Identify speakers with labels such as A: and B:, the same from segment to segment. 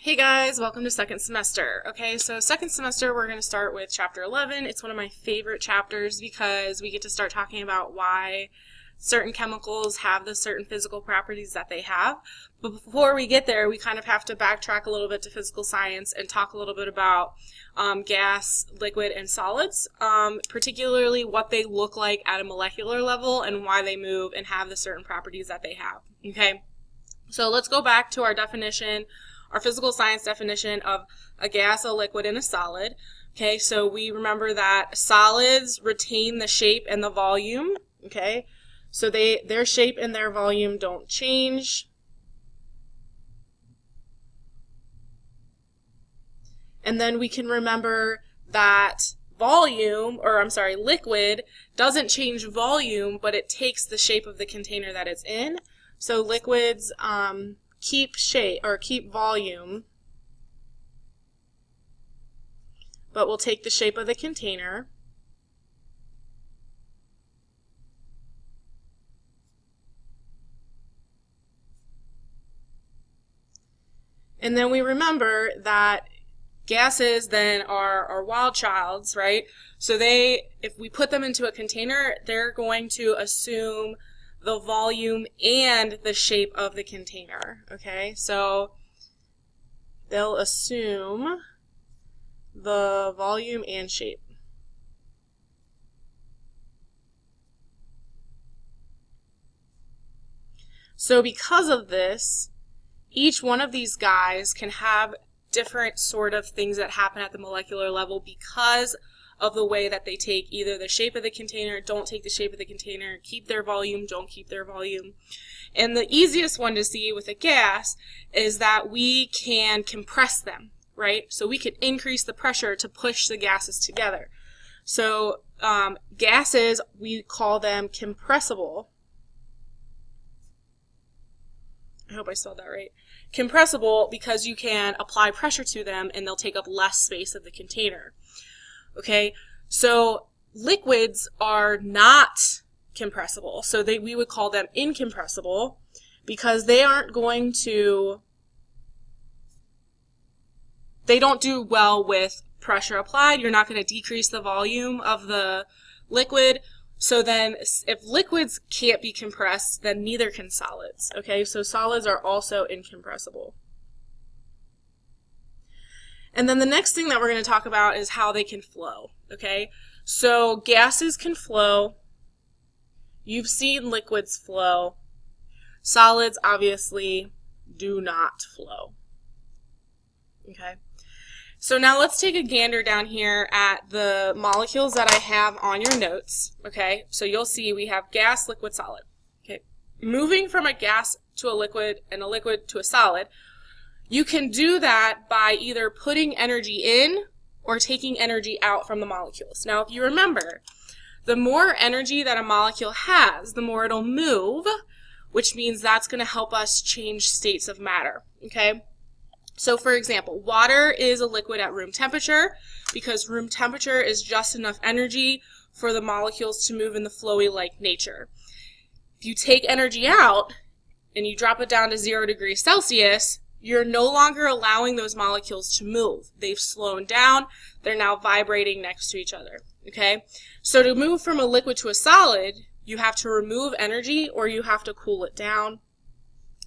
A: Hey guys, welcome to second semester. Okay, so second semester we're going to start with chapter 11. It's one of my favorite chapters because we get to start talking about why certain chemicals have the certain physical properties that they have. But before we get there, we kind of have to backtrack a little bit to physical science and talk a little bit about gas, liquid, and solids, particularly what they look like at a molecular level and why they move and have the certain properties that they have. Okay, so let's go back to our definition, our physical science definition of a gas, a liquid, and a solid. Okay, so we remember that solids retain the shape and the volume. Okay, so their shape and their volume don't change. And then we can remember that liquid doesn't change volume, but it takes the shape of the container that it's in. So liquids keep shape or keep volume, but will take the shape of the container. And then we remember that gases then are wild childs, right? So if we put them into a container, they're going to assume the volume and the shape of the container. Okay, so they'll assume the volume and shape. So because of this, each one of these guys can have different sort of things that happen at the molecular level because of the way that they take either the shape of the container, don't take the shape of the container, keep their volume, don't keep their volume. And the easiest one to see with a gas is that we can compress them, right? So we can increase the pressure to push the gases together. So gases, we call them compressible. I hope I spelled that right. Compressible because you can apply pressure to them and they'll take up less space of the container. Okay, so liquids are not compressible, so we would call them incompressible because they don't do well with pressure applied. You're not going to decrease the volume of the liquid. So then if liquids can't be compressed, then neither can solids. Okay, so solids are also incompressible. And then the next thing that we're going to talk about is how they can flow. Okay, so gases can flow. You've seen liquids flow. Solids obviously do not flow. Okay, so now let's take a gander down here at the molecules that I have on your notes. Okay, so you'll see we have gas, liquid, solid. Okay, moving from a gas to a liquid and a liquid to a solid, you can do that by either putting energy in or taking energy out from the molecules. Now, if you remember, the more energy that a molecule has, the more it'll move, which means that's going to help us change states of matter. Okay? So, for example, water is a liquid at room temperature because room temperature is just enough energy for the molecules to move in the flowy-like nature. If you take energy out and you drop it down to 0 degrees Celsius, you're no longer allowing those molecules to move. They've slowed down. They're now vibrating next to each other. Okay? So to move from a liquid to a solid, you have to remove energy or you have to cool it down.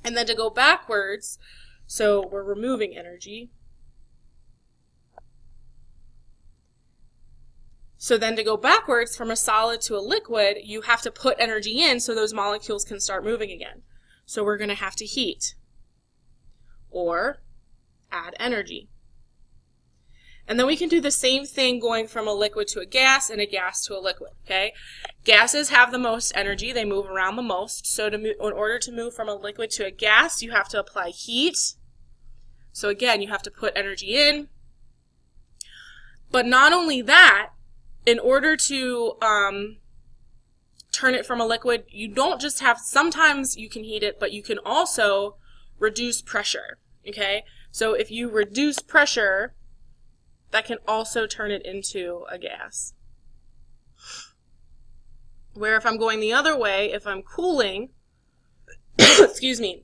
A: And then to go backwards, so we're removing energy. So then to go backwards from a solid to a liquid, you have to put energy in so those molecules can start moving again. So we're going to have to heat or add energy. And then we can do the same thing going from a liquid to a gas and a gas to a liquid. Okay? Gases have the most energy. They move around the most. So in order to move from a liquid to a gas, you have to apply heat. So again, you have to put energy in. But not only that, in order to turn it from a liquid, you don't just have, sometimes you can heat it, but you can also reduce pressure. Okay? So if you reduce pressure, that can also turn it into a gas. Where if I'm going the other way, if I'm cooling, excuse me,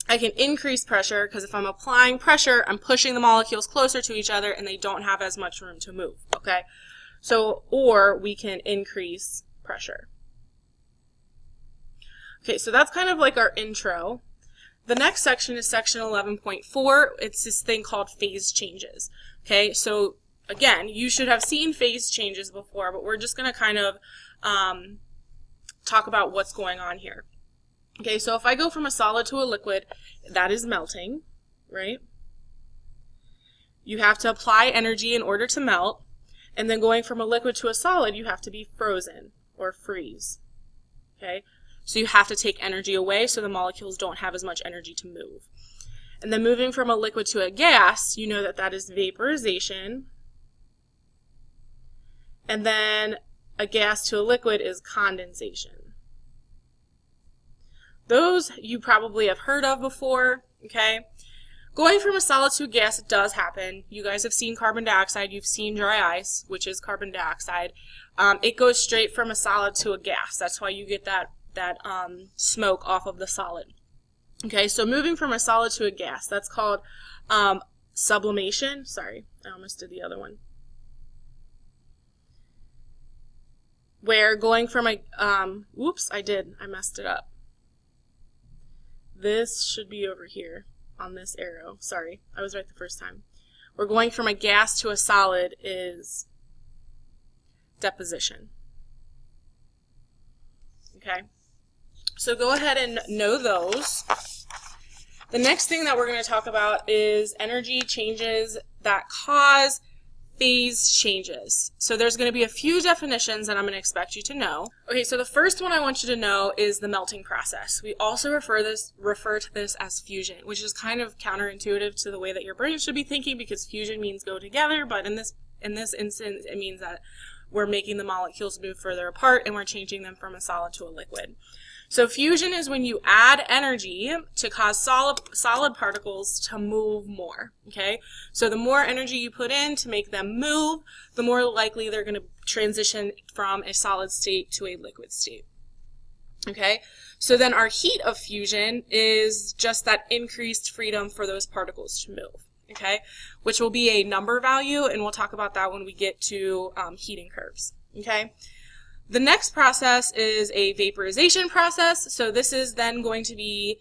A: I can increase pressure because if I'm applying pressure, I'm pushing the molecules closer to each other and they don't have as much room to move, okay? So, or we can increase pressure. Okay, so that's kind of like our intro. The next section is section 11.4. It's this thing called phase changes. Okay, so again, you should have seen phase changes before, but we're just going to kind of talk about what's going on here. Okay, so if I go from a solid to a liquid, that is melting, right? You have to apply energy in order to melt, and then going from a liquid to a solid, you have to be frozen or freeze, okay? So you have to take energy away so the molecules don't have as much energy to move. And then moving from a liquid to a gas, you know that that is vaporization, and then a gas to a liquid is condensation. Those you probably have heard of before, okay? Going from a solid to a gas, it does happen. You guys have seen carbon dioxide. You've seen dry ice, which is carbon dioxide. It goes straight from a solid to a gas. That's why you get that smoke off of the solid. Okay, so moving from a solid to a gas, that's called sublimation. Sorry, I almost did the other one. Where going from a, whoops, I messed it up. This should be over here on this arrow. Sorry, I was right the first time. We're going from a gas to a solid is deposition. Okay, so go ahead and know those. The next thing that we're going to talk about is energy changes that cause phase changes. So there's going to be a few definitions that I'm going to expect you to know. Okay, so the first one I want you to know is the melting process. We also refer to this as fusion, which is kind of counterintuitive to the way that your brain should be thinking, because fusion means go together, but in this instance it means that we're making the molecules move further apart and we're changing them from a solid to a liquid. So fusion is when you add energy to cause solid particles to move more, okay? So the more energy you put in to make them move, the more likely they're going to transition from a solid state to a liquid state, okay? So then our heat of fusion is just that increased freedom for those particles to move, okay? Which will be a number value, and we'll talk about that when we get to heating curves, okay? The next process is a vaporization process. So this is then going to be,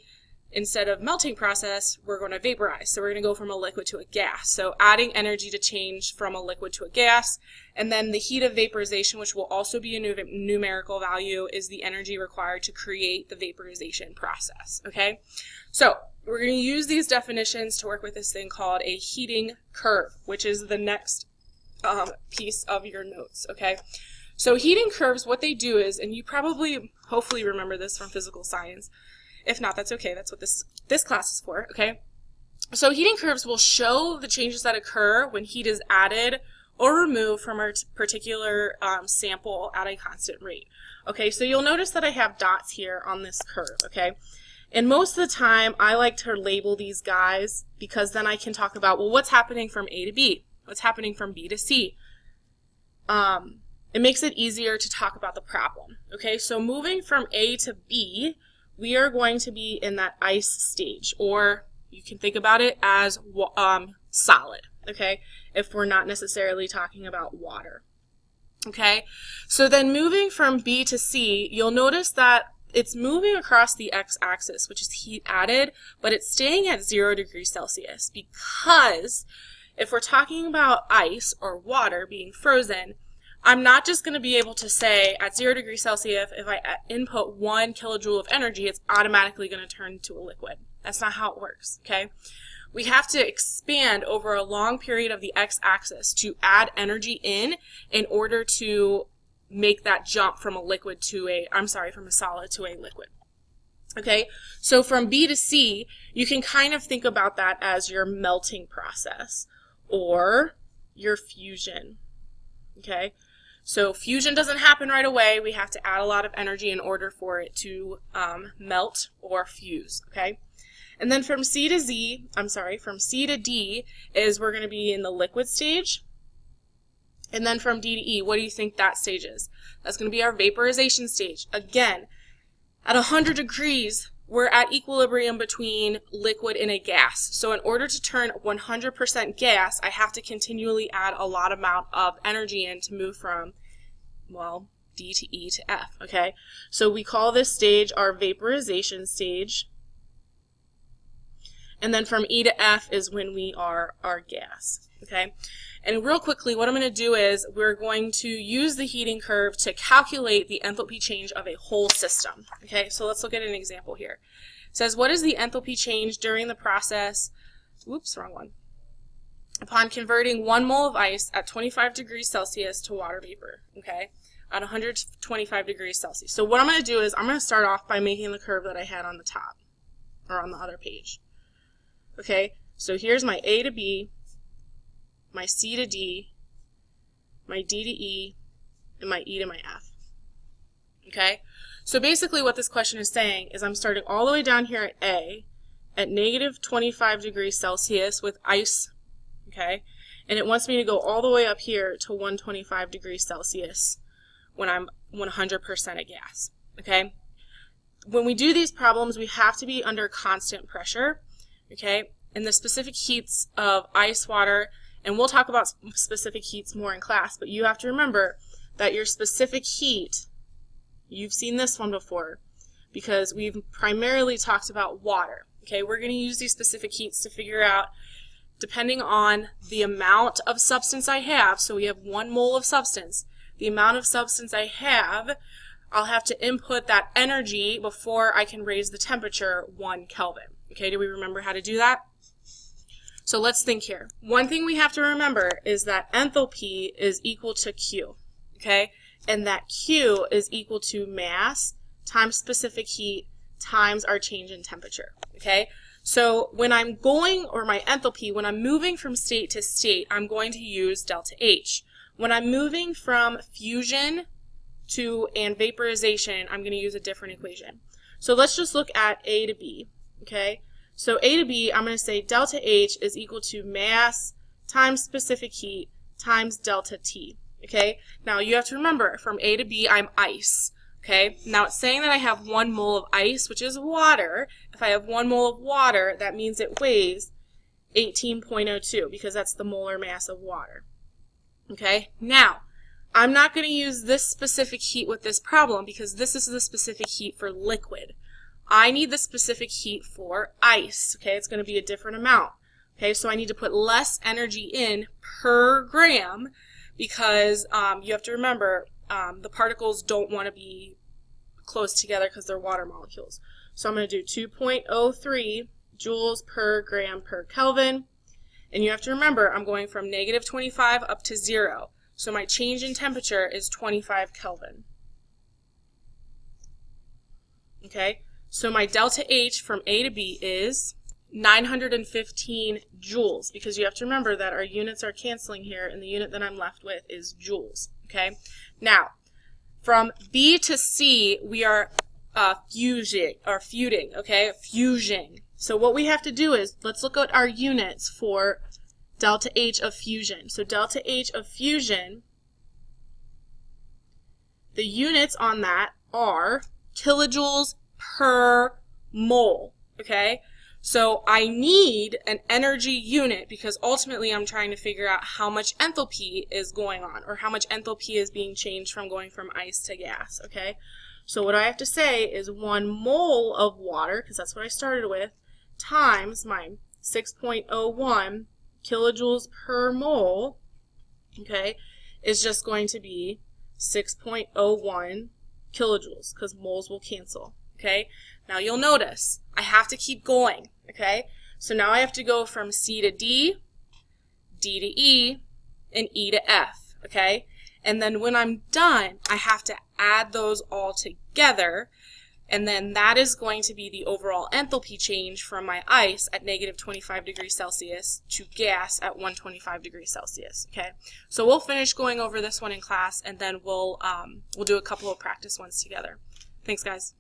A: instead of melting process, we're going to vaporize. So we're going to go from a liquid to a gas. So adding energy to change from a liquid to a gas. And then the heat of vaporization, which will also be a numerical value, is the energy required to create the vaporization process. Okay? So we're going to use these definitions to work with this thing called a heating curve, which is the next piece of your notes. Okay? So heating curves, what they do is, and you probably, hopefully remember this from physical science. If not, that's okay. That's what this class is for, okay? So heating curves will show the changes that occur when heat is added or removed from a particular sample at a constant rate. Okay, so you'll notice that I have dots here on this curve, okay? And most of the time, I like to label these guys because then I can talk about, well, what's happening from A to B? What's happening from B to C? It makes it easier to talk about the problem. Okay, so moving from A to B, we are going to be in that ice stage, or you can think about it as solid, okay, if we're not necessarily talking about water. Okay, so then moving from B to C, you'll notice that it's moving across the x-axis, which is heat added, but it's staying at 0 degrees Celsius, because if we're talking about ice or water being frozen, I'm not just going to be able to say at 0 degrees Celsius, if I input 1 kilojoule of energy, it's automatically going to turn into a liquid. That's not how it works, okay? We have to expand over a long period of the x-axis to add energy in order to make that jump from a liquid to from a solid to a liquid. Okay, so from B to C, you can kind of think about that as your melting process or your fusion, okay? So fusion doesn't happen right away. We have to add a lot of energy in order for it to melt or fuse, okay? And then from C to D is we're going to be in the liquid stage. And then from D to E, what do you think that stage is? That's going to be our vaporization stage. Again, at 100 degrees, we're at equilibrium between liquid and a gas. So in order to turn 100% gas, I have to continually add a lot amount of energy in to move from, well, D to E to F, okay? So we call this stage our vaporization stage. And then from E to F is when we are our gas, okay? And real quickly, what I'm going to do is we're going to use the heating curve to calculate the enthalpy change of a whole system, okay? So let's look at an example here. It says, what is the enthalpy change during the process, whoops, wrong one, upon converting 1 mole of ice at 25 degrees Celsius to water vapor, okay, at 125 degrees Celsius. So what I'm going to do is I'm going to start off by making the curve that I had on the top, or on the other page. Okay, so here's my A to B, my C to D, my D to E, and my E to my F. Okay, so basically what this question is saying is I'm starting all the way down here at A at negative 25 degrees Celsius with ice, okay, and it wants me to go all the way up here to 125 degrees Celsius when I'm 100% a gas, okay. When we do these problems, we have to be under constant pressure, okay, and the specific heats of ice, water, and we'll talk about specific heats more in class, but you have to remember that your specific heat, you've seen this one before, because we've primarily talked about water, okay? We're going to use these specific heats to figure out, depending on the amount of substance I have, so we have 1 mole of substance, the amount of substance I have, I'll have to input that energy before I can raise the temperature 1 Kelvin. Okay, do we remember how to do that? So let's think here. One thing we have to remember is that enthalpy is equal to Q, okay? And that Q is equal to mass times specific heat times our change in temperature, okay? So when I'm going, or my enthalpy, when I'm moving from state to state, I'm going to use delta H. When I'm moving from fusion and vaporization, I'm going to use a different equation. So let's just look at A to B, okay? So A to B, I'm going to say delta H is equal to mass times specific heat times delta T, okay? Now you have to remember, from A to B, I'm ice, okay? Now it's saying that I have 1 mole of ice, which is water. If I have 1 mole of water, that means it weighs 18.02, because that's the molar mass of water, okay? Now, I'm not going to use this specific heat with this problem, because this is the specific heat for liquid. I need the specific heat for ice, okay? It's going to be a different amount, okay? So I need to put less energy in per gram, because you have to remember the particles don't want to be close together because they're water molecules. So I'm going to do 2.03 joules per gram per Kelvin, and you have to remember I'm going from negative 25 up to 0. So my change in temperature is 25 Kelvin, okay? So my delta H from A to B is 915 joules, because you have to remember that our units are canceling here, and the unit that I'm left with is joules, okay? Now, from B to C, we are futing, okay? Fusion. So what we have to do is, let's look at our units for delta H of fusion. So delta H of fusion, the units on that are kilojoules per mole, okay? So I need an energy unit, because ultimately I'm trying to figure out how much enthalpy is going on, or how much enthalpy is being changed from going from ice to gas, okay? So what I have to say is 1 mole of water, because that's what I started with, times my 6.01 kilojoules per mole, okay, is just going to be 6.01 kilojoules, because moles will cancel, okay? Now you'll notice I have to keep going, okay? So now I have to go from C to D, D to E, and E to F, okay? And then when I'm done, I have to add those all together, and then that is going to be the overall enthalpy change from my ice at negative 25 degrees Celsius to gas at 125 degrees Celsius, okay? So we'll finish going over this one in class, and then we'll do a couple of practice ones together. Thanks, guys.